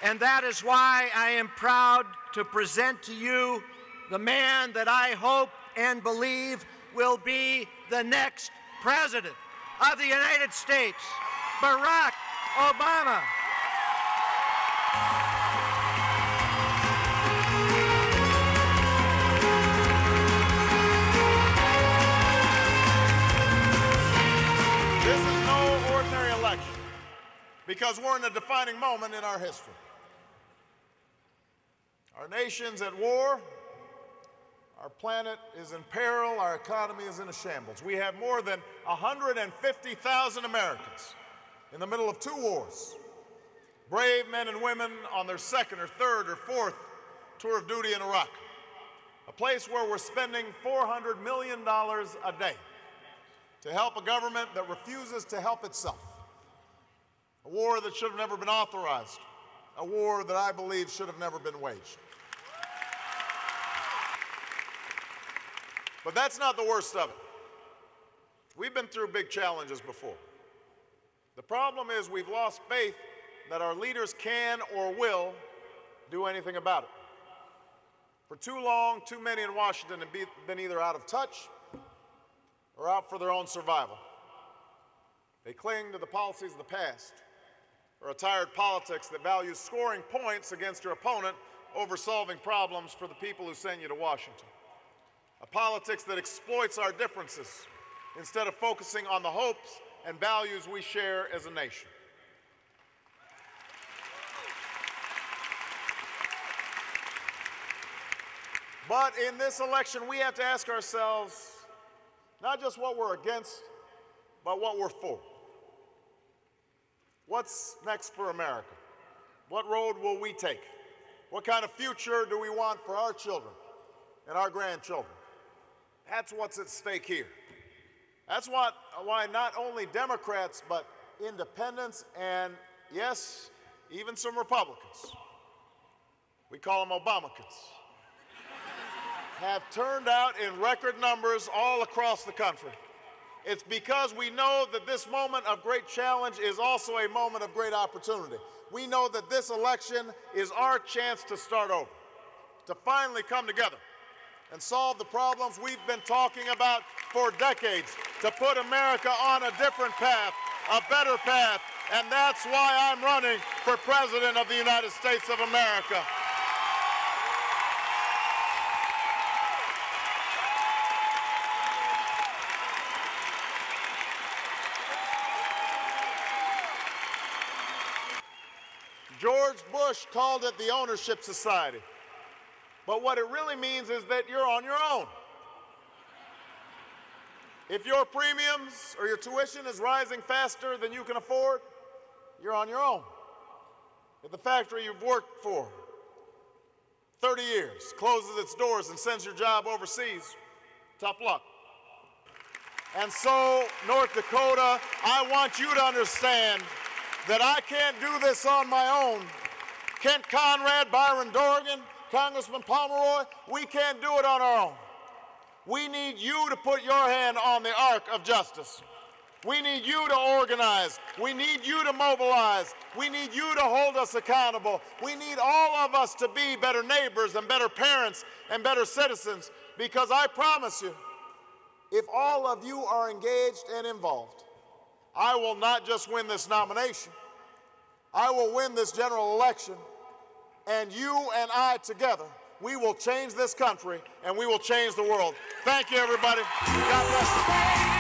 And that is why I am proud to present to you the man that I hope and believe will be the next President of the United States, Barack Obama. This is no ordinary election because we're in a defining moment in our history. Our nation's at war, our planet is in peril, our economy is in a shambles. We have more than 150,000 Americans in the middle of two wars. Brave men and women on their second or third or fourth tour of duty in Iraq, a place where we're spending $400 million a day to help a government that refuses to help itself. A war that should have never been authorized, a war that I believe should have never been waged. But that's not the worst of it. We've been through big challenges before. The problem is we've lost faith that our leaders can or will do anything about it. For too long, too many in Washington have been either out of touch or out for their own survival. They cling to the policies of the past, or a tired politics that values scoring points against your opponent over solving problems for the people who send you to Washington. A politics that exploits our differences instead of focusing on the hopes and values we share as a nation. But in this election, we have to ask ourselves not just what we're against, but what we're for. What's next for America? What road will we take? What kind of future do we want for our children and our grandchildren? That's what's at stake here. That's why not only Democrats, but independents and, yes, even some Republicans, we call them Obamacans, have turned out in record numbers all across the country. It's because we know that this moment of great challenge is also a moment of great opportunity. We know that this election is our chance to start over, to finally come together and solve the problems we've been talking about for decades, to put America on a different path, a better path, and that's why I'm running for President of the United States of America. George Bush called it the ownership society. But what it really means is that you're on your own. If your premiums or your tuition is rising faster than you can afford, you're on your own. If the factory you've worked for 30 years closes its doors and sends your job overseas, tough luck. And so, North Dakota, I want you to understand that I can't do this on my own. Kent Conrad, Byron Dorgan, Congressman Pomeroy, we can't do it on our own. We need you to put your hand on the arc of justice. We need you to organize. We need you to mobilize. We need you to hold us accountable. We need all of us to be better neighbors and better parents and better citizens, because I promise you, if all of you are engaged and involved, I will not just win this nomination, I will win this general election, and you and I together, we will change this country and we will change the world. Thank you, everybody. God bless you.